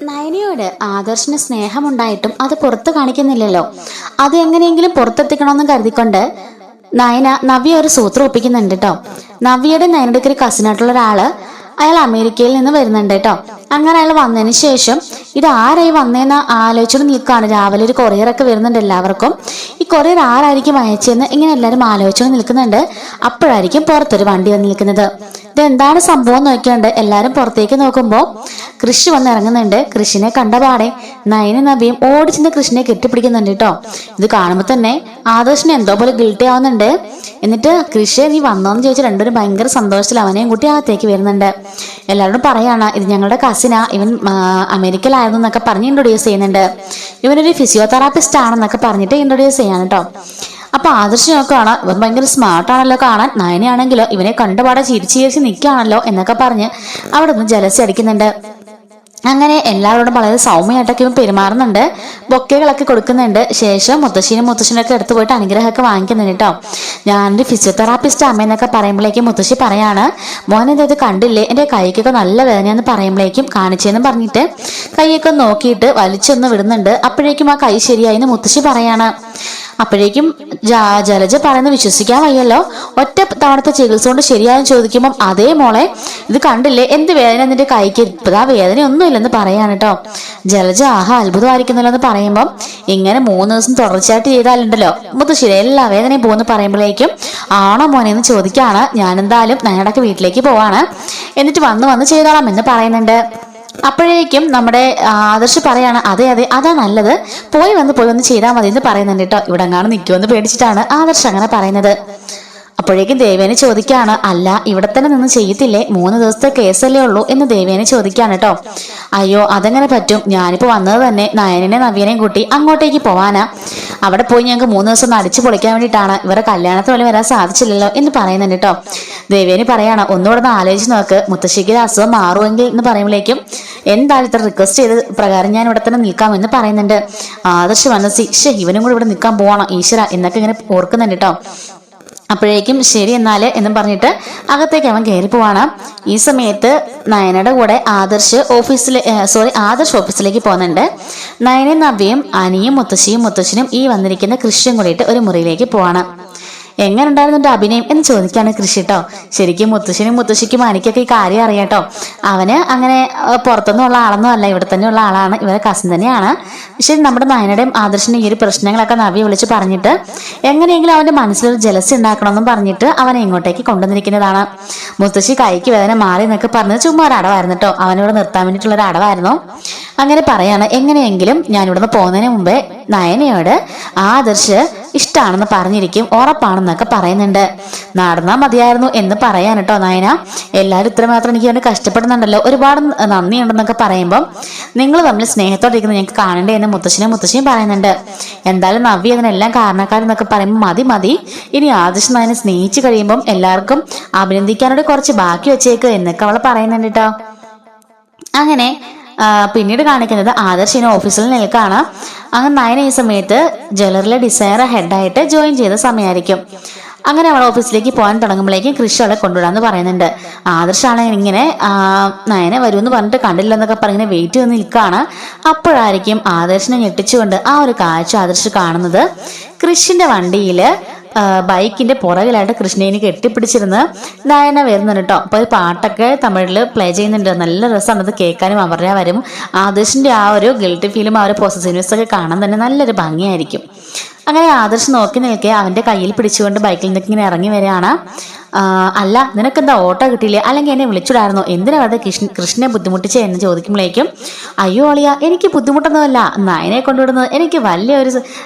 നയനയോട് ആദർശിന് സ്നേഹമുണ്ടായിട്ടും അത് പുറത്ത് കാണിക്കുന്നില്ലല്ലോ. അത് എങ്ങനെയെങ്കിലും പുറത്തെത്തിക്കണമെന്ന് കരുതിക്കൊണ്ട് നവ്യ ഒരു സൂത്രം ഒപ്പിക്കുന്നുണ്ട് കേട്ടോ. നവ്യയുടെ നയനയുടെ ഒരു കസിനായിട്ടുള്ള ഒരാള് അയാൾ അമേരിക്കയിൽ നിന്ന് വരുന്നുണ്ട് കേട്ടോ. അങ്ങനെ അയാൾ വന്നതിന് ശേഷം ഇത് ആരായി വന്നേന്ന് ആലോചിച്ചിട്ട് നിൽക്കുകയാണ്. രാവിലെ ഒരു കൊറിയറൊക്കെ വരുന്നുണ്ട് എല്ലാവർക്കും. ഈ കൊറിയർ ആരായിരിക്കും അയച്ചെന്ന് ഇങ്ങനെ എല്ലാവരും ആലോചിച്ചുകൊണ്ട് നിൽക്കുന്നുണ്ട്. അപ്പോഴായിരിക്കും പുറത്തൊരു വണ്ടി വന്ന് നിൽക്കുന്നത്. ഇതെന്താണ് സംഭവം നോക്കിയാണ്ട് എല്ലാവരും പുറത്തേക്ക് നോക്കുമ്പോൾ കൃഷി വന്ന് ഇറങ്ങുന്നുണ്ട്. കൃഷിനെ കണ്ടപാടെ നയനും നബിയും ഓടിച്ചെന്ന് കൃഷിനെ കെട്ടിപ്പിടിക്കുന്നുണ്ട് കേട്ടോ. ഇത് കാണുമ്പോൾ തന്നെ ആദർശിന് എന്തോ പോലെ ഗിൽട്ടി ആവുന്നുണ്ട്. എന്നിട്ട് കൃഷി നീ വന്നോന്ന് ചോദിച്ചാൽ രണ്ടുപേരും ഭയങ്കര സന്തോഷത്തിൽ അവനെയും കൂട്ടി അകത്തേക്ക് വരുന്നുണ്ട്. എല്ലാവരോടും പറയാണ് ഇത് ഞങ്ങളുടെ കസിനാ, ഇവൻ അമേരിക്കയിലായിരുന്നു എന്നൊക്കെ പറഞ്ഞ് ഇൻട്രൊഡ്യൂസ് ചെയ്യുന്നുണ്ട്. ഇവനൊരു ഫിസിയോതെറാപ്പിസ്റ്റ് ആണെന്നൊക്കെ പറഞ്ഞിട്ട് ഇൻട്രൊഡ്യൂസ് ചെയ്യാണ് കേട്ടോ. അപ്പൊ ആദർശ് നോക്കുകയാണ്, ഇവൻ ഭയങ്കര സ്മാർട്ടാണല്ലോ കാണാൻ. നയനയാണെങ്കിലോ ഇവനെ കണ്ടുപാടെ ചിരിച്ച് നിൽക്കുകയാണല്ലോ എന്നൊക്കെ പറഞ്ഞ് അവിടെ നിന്ന് ജലസി അടിക്കുന്നുണ്ട്. അങ്ങനെ എല്ലാവരോടും വളരെ സൗമ്യമായിട്ടൊക്കെ ഇവൻ പെരുമാറുന്നുണ്ട്. ബൊക്കകളൊക്കെ കൊടുക്കുന്നുണ്ട്. ശേഷം മുത്തശ്ശിനൊക്കെ എടുത്തു പോയിട്ട് അനുഗ്രഹമൊക്കെ വാങ്ങിക്കുന്നുണ്ട് കേട്ടോ. ഞാനൊരു ഫിസിയോതെറാപ്പിസ്റ്റ് അമ്മയെന്നൊക്കെ പറയുമ്പോഴേക്കും മുത്തശ്ശി പറയാണ്, മോനെ ഇത് കണ്ടില്ലേ, എൻ്റെ കൈക്കൊക്കെ നല്ല വേദനയെന്ന് പറയുമ്പോഴേക്കും കാണിച്ചെന്ന് പറഞ്ഞിട്ട് കൈയൊക്കെ നോക്കിയിട്ട് വലിച്ചൊന്ന് വിടുന്നുണ്ട്. അപ്പോഴേക്കും ആ കൈ ശരിയായി എന്ന് മുത്തശ്ശി പറയാണ്. അപ്പോഴേക്കും ജലജ പറയുന്നത് വിശ്വസിക്കാൻ വയ്യല്ലോ. ഒറ്റ തവണത്തെ ചികിത്സ കൊണ്ട് ശരിയായെന്ന് ചോദിക്കുമ്പോൾ അതേ മോളെ ഇത് കണ്ടില്ലേ എന്ത് വേദന എന്നിട്ട് കൈക്ക് ഇപ്പതാ വേദന ഒന്നും ഇല്ലെന്ന് പറയാണ് കേട്ടോ. ജലജ ആഹാ അത്ഭുതമായിരിക്കുന്നല്ലോ എന്ന് പറയുമ്പം ഇങ്ങനെ 3 ദിവസം തുടർച്ചയായിട്ട് ചെയ്താലുണ്ടല്ലോ മുത്തശ്ശേരി എല്ലാ വേദനയും പോകുന്നു പറയുമ്പോഴേക്കും ആണോ മോനെ എന്ന് ചോദിക്കാണ്. ഞാനെന്തായാലും ഞങ്ങളുടെയൊക്കെ വീട്ടിലേക്ക് പോവാണ്, എന്നിട്ട് വന്ന് ചെയ്തോളാം എന്ന് പറയുന്നുണ്ട്. അപ്പോഴേക്കും നമ്മുടെ ആദർശ് പറയാണ് അതെ അതാ നല്ലത്, പോയി വന്ന് ചെയ്താൽ മതി എന്ന് പറയുന്നുണ്ട് കേട്ടോ. ഇവിടെ എങ്ങാനും നിൽക്കുമെന്ന് പേടിച്ചിട്ടാണ് ആദർശ് അങ്ങനെ പറയുന്നത്. അപ്പോഴേക്കും ദേവേനെ ചോദിക്കാണ്, അല്ല ഇവിടെ തന്നെ നിന്ന് ചെയ്യത്തില്ലേ, 3 ദിവസത്തെ കേസല്ലേ ഉള്ളൂ എന്ന് ദേവേനെ ചോദിക്കാണ് കേട്ടോ. അയ്യോ അതെങ്ങനെ പറ്റും, ഞാനിപ്പോ വന്നത് തന്നെ നയനെയും നവ്യനെയും കൂട്ടി അങ്ങോട്ടേക്ക് പോവാനാ. അവിടെ പോയി ഞങ്ങൾക്ക് 3 ദിവസം അടിച്ചു പൊളിക്കാൻ വേണ്ടിയിട്ടാണ്, ഇവരെ കല്യാണത്തിന് പോലും വരാൻ സാധിച്ചില്ലല്ലോ എന്ന് പറയുന്നുണ്ട് കേട്ടോ. ദേവേനി പറയാണ്, ഒന്നുകൂടെ ഒന്ന് ആലോചിച്ച് നോക്ക്, മുത്തശ്ശിക്ക് അസുഖം മാറുമെങ്കിൽ എന്ന് പറയുമ്പോഴേക്കും എന്താണ് ഇത്ര റിക്വസ്റ്റ് ചെയ്ത് പ്രകാരം ഞാൻ ഇവിടെ തന്നെ നിൽക്കാം എന്ന് പറയുന്നുണ്ട്. ആദർശ് മനസ്സി ഇവനും കൂടെ ഇവിടെ നിൽക്കാൻ പോവാണോ ഈശ്വര എന്നൊക്കെ ഇങ്ങനെ ഓർക്കുന്നുണ്ട് കേട്ടോ. അപ്പോഴേക്കും ശരി എന്നാല് എന്നും പറഞ്ഞിട്ട് അകത്തേക്ക് അവൻ കയറി പോവാണ്. ഈ സമയത്ത് നയനയുടെ കൂടെ ആദർശ് ഓഫീസിലേക്ക് പോകുന്നുണ്ട്. നയനയും നവ്യയും അനിയും മുത്തശ്ശനും ഈ വന്നിരിക്കുന്ന കൃഷിയും കൂടിയിട്ട് ഒരു മുറിയിലേക്ക് പോവാണ്. എങ്ങനെ ഉണ്ടായിരുന്നു അഭിനയം എന്ന് ചോദിക്കാണ് കൃഷി കേട്ടോ. ശരിക്കും മുത്തശ്ശിക്കും അനിക്കൊക്കെ ഈ കാര്യം അറിയാട്ടോ. അവന് അങ്ങനെ പുറത്തുനിന്നുള്ള ആളൊന്നും അല്ല, ഇവിടെ തന്നെയുള്ള ആളാണ്, ഇവരെ കസിൻ തന്നെയാണ്. പക്ഷെ നമ്മുടെ നയനയുടെയും ആദർശിന്റെ ഈ ഒരു പ്രശ്നങ്ങളൊക്കെ നവ്യ വിളിച്ച് പറഞ്ഞിട്ട് എങ്ങനെയെങ്കിലും അവന്റെ മനസ്സിലൊരു ജലസി ഉണ്ടാക്കണമെന്നും പറഞ്ഞിട്ട് അവനെ ഇങ്ങോട്ടേക്ക് കൊണ്ടുവന്നിരിക്കുന്നതാണ്. മുത്തശ്ശി കൈക്ക് വേദന മാറി എന്നൊക്കെ പറഞ്ഞത് ചുമ്മാ ഒരു അടവായിരുന്നു കേട്ടോ, അവനിവിടെ നിർത്താൻ വേണ്ടിയിട്ടുള്ള ഒരു അടവായിരുന്നു. അങ്ങനെ പറയാണ്, എങ്ങനെയെങ്കിലും ഞാൻ ഇവിടുന്ന് പോകുന്നതിന് മുമ്പേ നയനയോട് ആദർശ് ഇഷ്ടമാണെന്ന് പറഞ്ഞിരിക്കും, ഉറപ്പാണെന്നൊക്കെ പറയുന്നുണ്ട്. നടന്നാൽ മതിയായിരുന്നു എന്ന് പറയാൻ കേട്ടോ നയന. എല്ലാവരും ഇത്രമാത്രം എനിക്ക് വേണ്ടി കഷ്ടപ്പെടുന്നുണ്ടല്ലോ, ഒരുപാട് നന്ദിയുണ്ടെന്നൊക്കെ പറയുമ്പോൾ നിങ്ങൾ തമ്മിൽ സ്നേഹത്തോടെ ഇരിക്കുന്നത് ഞങ്ങൾക്ക് കാണണ്ടേ എന്ന് മുത്തശ്ശിയും പറയുന്നുണ്ട്. എന്തായാലും നവ്യ അതിനെല്ലാം കാരണക്കാരെന്നൊക്കെ പറയുമ്പോൾ മതി, ഇനി ആദർശ് നയനെ സ്നേഹിച്ചു കഴിയുമ്പം എല്ലാവർക്കും അഭിനന്ദിക്കാനോട് കുറച്ച് ബാക്കി വെച്ചേക്ക് എന്നൊക്കെ അവൾ പറയുന്നുണ്ട് കേട്ടോ. അങ്ങനെ പിന്നീട് കാണിക്കുന്നത് ആദർശിന് ഓഫീസിൽ നിൽക്കാണ്. അങ്ങനെ നയന ഈ സമയത്ത് ജ്വല്ലറിലെ ഡിസൈനർ ഹെഡായിട്ട് ജോയിൻ ചെയ്ത സമയമായിരിക്കും. അങ്ങനെ അവൾ ഓഫീസിലേക്ക് പോകാൻ തുടങ്ങുമ്പോഴേക്കും കൃഷി അവളെ കൊണ്ടുവിടാന്ന് പറയുന്നുണ്ട്. ആദർശാണെങ്കിൽ ഇങ്ങനെ നയന വരുമെന്ന് പറഞ്ഞിട്ട് കണ്ടില്ലെന്നൊക്കെ പറഞ്ഞിങ്ങനെ വെയിറ്റ് ചെയ്ത് നിൽക്കുകയാണ്. അപ്പോഴായിരിക്കും ആദർശിനെ ഞെട്ടിച്ചുകൊണ്ട് ആ ഒരു കാഴ്ച ആദർശ് കാണുന്നത്. കൃഷിന്റെ വണ്ടിയിൽ ബൈക്കിന്റെ പുറകിലായിട്ട് കൃഷ്ണേനെ കെട്ടിപ്പിടിച്ചിരുന്ന് നയന വരുന്നുണ്ട് കേട്ടോ. അപ്പൊ പാട്ടൊക്കെ തമിഴിൽ പ്ലേ ചെയ്യുന്നുണ്ട്, നല്ല രസമാണ് അത് കേൾക്കാനും. അവരുടെ വരും ആദർശിന്റെ ആ ഒരു ഗിൽട്ടി ഫീലും ആ ഒരു പോസസീവ്നെസ് ഒക്കെ കാണാൻ തന്നെ നല്ലൊരു ഭംഗിയായിരിക്കും. അങ്ങനെ ആദർശ് നോക്കി നിൽക്കെ അവന്റെ കയ്യിൽ പിടിച്ചുകൊണ്ട് ബൈക്കിൽ നിന്നൊക്കെ ഇങ്ങനെ ഇറങ്ങി വരികയാണ്. അല്ല നിനക്കെന്താ ഓട്ടോ കിട്ടിയില്ലേ, അല്ലെങ്കിൽ എന്നെ വിളിച്ചിടായിരുന്നോ, എന്തിനാ വെറുതെ കൃഷ്ണനെ ബുദ്ധിമുട്ടിച്ചേ എന്ന് ചോദിക്കുമ്പോഴേക്കും അയ്യോ അളിയ എനിക്ക് ബുദ്ധിമുട്ടൊന്നുമല്ല, നയനെ കൊണ്ടുവിടുന്നത് എനിക്ക് വലിയൊരു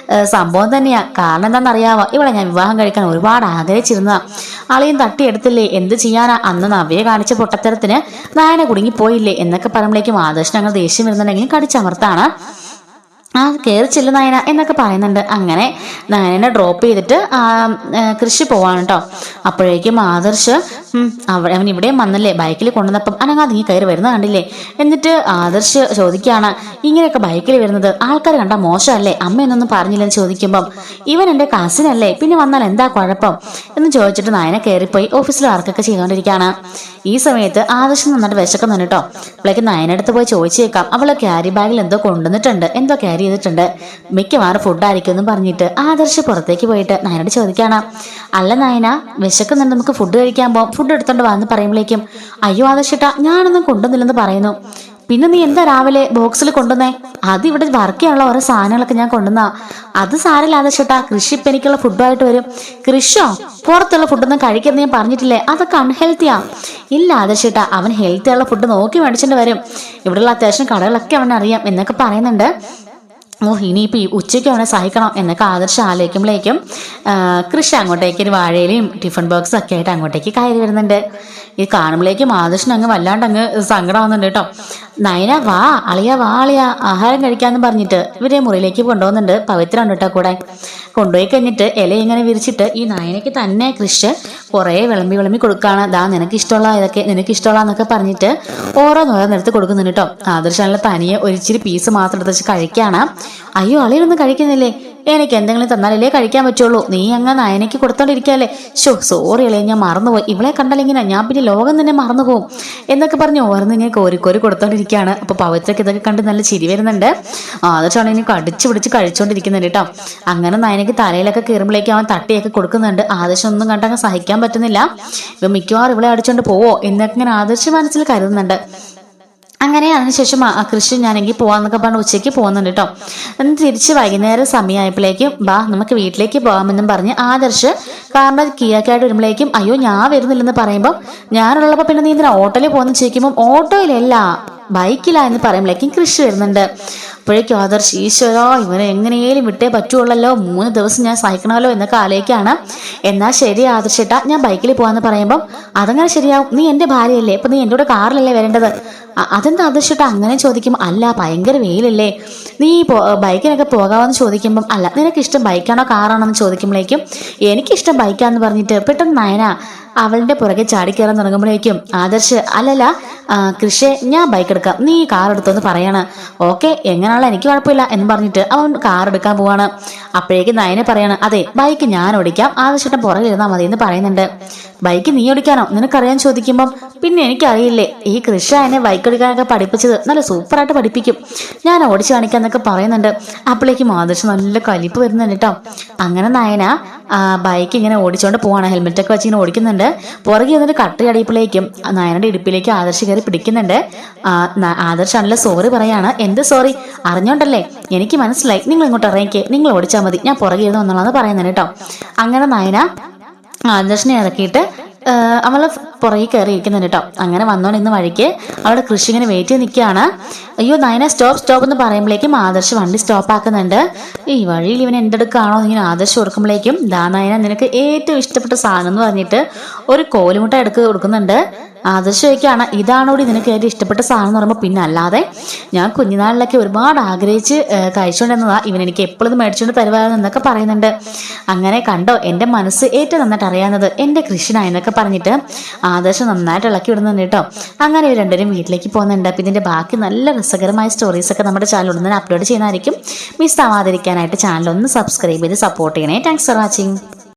സംഭവം തന്നെയാ. കാരണം എന്താണെന്നറിയാമോ, ഇവിടെ ഞാൻ വിവാഹം കഴിക്കാൻ ഒരുപാട് ആഗ്രഹിച്ചിരുന്നതാ, അളിയും തട്ടിയെടുത്തില്ലേ, എന്ത് ചെയ്യാനാ, അന്ന് നവ്യെ കാണിച്ച പൊട്ടത്തരത്തിന് നയനെ കുടുങ്ങിപ്പോയില്ലേ എന്നൊക്കെ പറയുമ്പോഴേക്കും ആദർശ് ഞങ്ങൾ ദേഷ്യം വരുന്നുണ്ടെങ്കിലും കടിച്ചമർത്താണ്. കയറി ചെല്ലു നയന എന്നൊക്കെ പറയുന്നുണ്ട്. അങ്ങനെ നയനെ ഡ്രോപ്പ് ചെയ്തിട്ട് കൃഷി പോവാണ് കേട്ടോ. അപ്പോഴേക്കും ആദർശ് അവൻ ഇവിടെയും വന്നല്ലേ, ബൈക്കിൽ കൊണ്ടുവന്നപ്പം അനങ്ങാതെ നീ കയറി വരുന്നത് കണ്ടില്ലേ. എന്നിട്ട് ആദർശ് ചോദിക്കുകയാണ്, ഇങ്ങനെയൊക്കെ ബൈക്കിൽ വരുന്നത് ആൾക്കാർ കണ്ടാൽ മോശമല്ലേ, അമ്മയൊന്നും പറഞ്ഞില്ലെന്ന് ചോദിക്കുമ്പം ഇവൻ എൻ്റെ കസിനല്ലേ, പിന്നെ വന്നാൽ എന്താ കുഴപ്പം എന്ന് ചോദിച്ചിട്ട് നയനെ കയറിപ്പോയി ഓഫീസിൽ വർക്കൊക്കെ ചെയ്തുകൊണ്ടിരിക്കുകയാണ്. ഈ സമയത്ത് ആദർശം നന്നായിട്ട് വിശക്കുന്നുണ്ട് കേട്ടോ. അപ്പോഴേക്ക് നയനടുത്ത് പോയി ചോദിച്ചേക്കാം. അവള് ക്യാരി ബാഗിൽ എന്തോ കൊണ്ടുവന്നിട്ടുണ്ട്, എന്തോ ക്യാരി ചെയ്തിട്ടുണ്ട്, മിക്കവാറും ഫുഡായിരിക്കും എന്ന് പറഞ്ഞിട്ട് ആദർശ് പുറത്തേക്ക് പോയിട്ട് നയനോട് ചോദിക്കാണ്. അല്ല നയന, വിശക്കുന്നുണ്ട്, നമുക്ക് ഫുഡ് കഴിക്കാൻ പോകാം, ഫുഡ് എടുത്തോണ്ട് വന്ന് പറയുമ്പോഴേക്കും അയ്യോ ആദർശേട്ടാ ഞാനൊന്നും കൊണ്ടുവന്നില്ലെന്ന് പറയുന്നു. പിന്നെ നീ എന്താ രാവിലെ ബോക്സിൽ കൊണ്ടുവന്നേ? അത് ഇവിടെ വർക്ക് ചെയ്യാനുള്ള ഓരോ സാധനങ്ങളൊക്കെ ഞാൻ കൊണ്ടുവന്നാ. അത് സാരമില്ല ആദർശേട്ടാ, കൃഷി ഇപ്പം എനിക്കുള്ള ഫുഡായിട്ട് വരും. കൃഷിയോ പുറത്തുള്ള ഫുഡൊന്നും കഴിക്കുന്ന ഞാൻ പറഞ്ഞിട്ടില്ലേ, അതൊക്കെ അൺഹെൽത്തിയാ. ഇല്ല ആദർശേട്ടാ, അവൻ ഹെൽത്തിയുള്ള ഫുഡ് നോക്കി മേടിച്ചിട്ട് വരും, ഇവിടെയുള്ള അത്യാവശ്യം കടകളൊക്കെ അവനറിയാം എന്നൊക്കെ പറയുന്നുണ്ട്. ഇനിയിപ്പോൾ ഈ ഉച്ചയ്ക്ക് അവനെ സഹിക്കണം എന്നൊക്കെ ആദർശം ആലോചിക്കുമ്പോഴേക്കും കൃഷി അങ്ങോട്ടേക്ക് ഒരു വാഴയിലും ടിഫിൻ ബോക്സും ഒക്കെ ആയിട്ട് അങ്ങോട്ടേക്ക് കയറി വരുന്നുണ്ട്. ഇത് കാണുമ്പോഴേക്കും ആദർശന് അങ്ങ് വല്ലാണ്ട് അങ്ങ് സങ്കടമാവുന്നുണ്ട് കേട്ടോ. നയന വാ അളിയ ആഹാരം കഴിക്കാന്ന് പറഞ്ഞിട്ട് ഇവരെ മുറിയിലേക്ക് കൊണ്ടുപോകുന്നുണ്ട്. പവിത്ര ഉണ്ട് കേട്ടോ കൂടെ. കൊണ്ടുപോയി കഴിഞ്ഞിട്ട് ഇല ഇങ്ങനെ വിരിച്ചിട്ട് ഈ നയനയ്ക്ക് തന്നെ കൃഷി കുറേ വിളമ്പി കൊടുക്കുകയാണ്. ദാ നിനക്ക് ഇഷ്ടമുള്ള ഇതൊക്കെ, നിനക്ക് ഇഷ്ടമുള്ള എന്നൊക്കെ പറഞ്ഞിട്ട് ഓരോന്നോരോന്നെടുത്ത് കൊടുക്കുന്നുണ്ട് കേട്ടോ. ആദർശാനുള്ള തനിയെ ഒരിച്ചിരി പീസ് മാത്രം എടുത്ത് വെച്ച് കഴിക്കുകയാണ്. അയ്യോ അളിയൊന്നും കഴിക്കുന്നില്ലേ, എനിക്ക് എന്തെങ്കിലും തന്നാലല്ലേ കഴിക്കാൻ പറ്റുള്ളൂ, നീ അങ്ങ് നയനയ്ക്ക് കൊടുത്തോണ്ടിരിക്കാല്ലേ. സോറി അല്ലേ, ഞാൻ മറന്നുപോയി, ഇവളെ കണ്ടല്ലെങ്കിനാ ഞാൻ പിന്നെ ലോകം തന്നെ മറന്നുപോകും എന്നൊക്കെ പറഞ്ഞ് ഓരോന്നിങ്ങനെ കോരി കൊടുത്തോണ്ടിരിക്കുകയാണ്. അപ്പൊ പവിത്രക്ക് ഇതൊക്കെ കണ്ട് നല്ല ചിരി വരുന്നുണ്ട്. ആദർശമാണ് ഇനി കടിച്ചു പിടിച്ച് കഴിച്ചോണ്ടിരിക്കുന്നുണ്ട് കേട്ടോ. അങ്ങനെ നയനയ്ക്ക് തലയിലൊക്കെ കയറുമ്പോഴേക്കും അവൻ തട്ടിയൊക്കെ കൊടുക്കുന്നുണ്ട്. ആദർശം ഒന്നും കണ്ടങ്ങ് സഹിക്കാൻ പറ്റുന്നില്ല. ഇപ്പൊ മിക്കവാറും ഇവളെ അടിച്ചോണ്ട് പോവോ എന്നൊക്കെ ഇങ്ങനെ ആദർശ മനസ്സിൽ കരുതുന്നുണ്ട്. അങ്ങനെ അതിനുശേഷം കൃഷി ഞാനെങ്കിൽ പോവാന്നൊക്കെ പറഞ്ഞ് ഉച്ചയ്ക്ക് പോകുന്നുണ്ട് കേട്ടോ. എന്നിട്ട് തിരിച്ച് വൈകുന്നേരം സമയമായപ്പോഴേക്കും ബാ നമുക്ക് വീട്ടിലേക്ക് പോകാമെന്നും പറഞ്ഞ് ആദർശ് കാറിൻ്റെ കീഴൊക്കെയായിട്ട് വരുമ്പോഴേക്കും അയ്യോ ഞാൻ വരുന്നില്ലെന്ന് പറയുമ്പോൾ ഞാനുള്ളപ്പോൾ പിന്നെ നീ എന്തിനാ ഓട്ടോയിൽ പോകുന്ന ചോദിക്കുമ്പോൾ ഓട്ടോയിലല്ല ബൈക്കിലാ എന്ന് പറയുമ്പോഴേക്കും കൃഷി വരുന്നുണ്ട്. അപ്പോഴേക്കും ആദർശ് ഈശ്വര ഇവനെ എങ്ങനെയും വിട്ടേ പറ്റുള്ളല്ലോ, 3 ദിവസം ഞാൻ സഹിക്കണമല്ലോ എന്നൊക്കെ ആലോചിക്കാണ്. എന്നാൽ ശരി ആദർശേട്ടാ ഞാൻ ബൈക്കിൽ പോകാന്ന് പറയുമ്പോൾ അതങ്ങനെ ശരിയാവും, നീ എൻ്റെ ഭാര്യയല്ലേ, അപ്പൊ നീ എൻ്റെ കൂടെ കാറിലല്ലേ വരേണ്ടത്. അതെന്താ ആദർശേട്ടാ അങ്ങനെ ചോദിക്കുമ്പോൾ അല്ല ഭയങ്കര വെയിലല്ലേ, നീ ബൈക്കിനൊക്കെ പോകാമെന്ന് ചോദിക്കുമ്പം അല്ല നിനക്കിഷ്ടം ബൈക്കാണോ കാറാണോ എന്ന് ചോദിക്കുമ്പോഴേക്കും എനിക്കിഷ്ടം ബൈക്കാന്ന് പറഞ്ഞിട്ട് പെട്ടെന്ന് നയന അവളുടെ പുറകെ ചാടിക്കയറാൻ തുടങ്ങുമ്പോഴേക്കും ആദർശ് അല്ലല്ല കൃഷി ഞാൻ ബൈക്ക് എടുക്കാം, നീ കാർ എടുത്തോന്ന് പറയാണ്. ഓക്കെ എങ്ങനെയാണല്ലോ എനിക്ക് കുഴപ്പമില്ല എന്ന് പറഞ്ഞിട്ട് അവൻ കാർ എടുക്കാൻ പോവാണ്. അപ്പോഴേക്കും നയനെ പറയാണ് അതെ ബൈക്ക് ഞാൻ ഓടിക്കാം, ആദർശേട്ടൻ പുറകെ ഇരുന്നാൽ മതി എന്ന് പറയുന്നുണ്ട്. ബൈക്ക് നീ ഓടിക്കാനോ നിനക്കറിയാൻ ചോദിക്കുമ്പം പിന്നെ എനിക്കറിയില്ലേ, ഈ കൃഷി എന്നെ ബൈക്ക് ഓടിക്കാനൊക്കെ പഠിപ്പിച്ചത് നല്ല സൂപ്പറായിട്ട് പഠിപ്പിക്കും, ഞാൻ ഓടിച്ചു കാണിക്കാന്നൊക്കെ പറയുന്നുണ്ട്. അപ്പോഴേക്കും ആദർശം നല്ല കലിപ്പ് വരുന്നുണ്ട് കേട്ടോ. അങ്ങനെ നയന ബൈക്ക് ഇങ്ങനെ ഓടിച്ചോണ്ട് പോവാണ്, ഹെൽമെറ്റൊക്കെ വെച്ച് ഇങ്ങനെ ഓടിക്കുന്നുണ്ട്. പുറകെ വന്നിട്ട് കട്ടയടിയപ്പോഴേക്കും നയനയുടെ ഇടുപ്പിലേക്ക് ആദർശ് കയറി പിടിക്കുന്നുണ്ട്. ആദർശാണല്ലോ സോറി പറയാണ്. എന്ത് സോറി, അറിഞ്ഞോണ്ടല്ലേ, എനിക്ക് മനസ്സിലായി, നിങ്ങൾ ഇങ്ങോട്ട് ഇറങ്ങിക്ക്, നിങ്ങൾ ഓടിച്ചാൽ മതി, ഞാൻ പുറകെ ഇരുന്ന് വന്നോളാന്ന് പറയുന്നുണ്ട് കേട്ടോ. അങ്ങനെ നയന ആദർശിനെ ഇറക്കിയിട്ട് അവള് പുറകെ കയറി ഇരിക്കുന്നുണ്ട് കേട്ടോ. അങ്ങനെ വന്നോണ്ട് ഇന്ന് വഴിക്ക് അവളുടെ കൃഷി ഇങ്ങനെ വെയിറ്റ് ചെയ്ത് നിൽക്കുകയാണ്. അയ്യോ നയന സ്റ്റോപ്പ് എന്ന് പറയുമ്പോഴേക്കും ആദർശ് വണ്ടി സ്റ്റോപ്പ് ആക്കുന്നുണ്ട്. ഈ വഴിയിൽ ഇവൻ എന്തെടുക്കാണോ ഇങ്ങനെ ആദർശ് കൊടുക്കുമ്പോഴേക്കും ദാ നയന നിനക്ക് ഏറ്റവും ഇഷ്ടപ്പെട്ട സാധനം എന്ന് പറഞ്ഞിട്ട് ഒരു കോലുമുട്ട കൊടുക്കുന്നുണ്ട്. ആദർശ് ചോദിക്കുകയാണ് ഇതാണോടി നിനക്ക് ഏറ്റവും ഇഷ്ടപ്പെട്ട സാധനം എന്ന് പറയുമ്പോൾ പിന്നെ അല്ലാതെ ഞാൻ കുഞ്ഞുനാളിലൊക്കെ ഒരുപാട് ആഗ്രഹിച്ച് കഴിച്ചുകൊണ്ടിരുന്നതാ, ഇവൻ എനിക്ക് എപ്പോഴും മേടിച്ചുകൊണ്ട് തരുവായിരുന്നു എന്നൊക്കെ പറയുന്നുണ്ട്. അങ്ങനെ കണ്ടോ എൻ്റെ മനസ്സ് ഏറ്റവും നന്നായിട്ട് അറിയാവുന്നത് എൻ്റെ കൃഷിനായെന്നൊക്കെ പറഞ്ഞിട്ട് ആദർശം നന്നായിട്ട് ഇളക്കി വിടുന്നുണ്ട് കേട്ടോ. അങ്ങനെ ഇവർ രണ്ടുപേരും വീട്ടിലേക്ക് പോകുന്നുണ്ട്. അപ്പം ഇതിൻ്റെ ബാക്കി നല്ല രസകരമായ സ്റ്റോറീസൊക്കെ നമ്മുടെ ചാനൽ ഉടനെ അപ്ലോഡ് ചെയ്യുന്നതായിരിക്കും. മിസ് ആവാതിരിക്കാനായിട്ട് ചാനൽ ഒന്ന് സബ്സ്ക്രൈബ് ചെയ്ത് സപ്പോർട്ട് ചെയ്യണേ. Thanks for watching.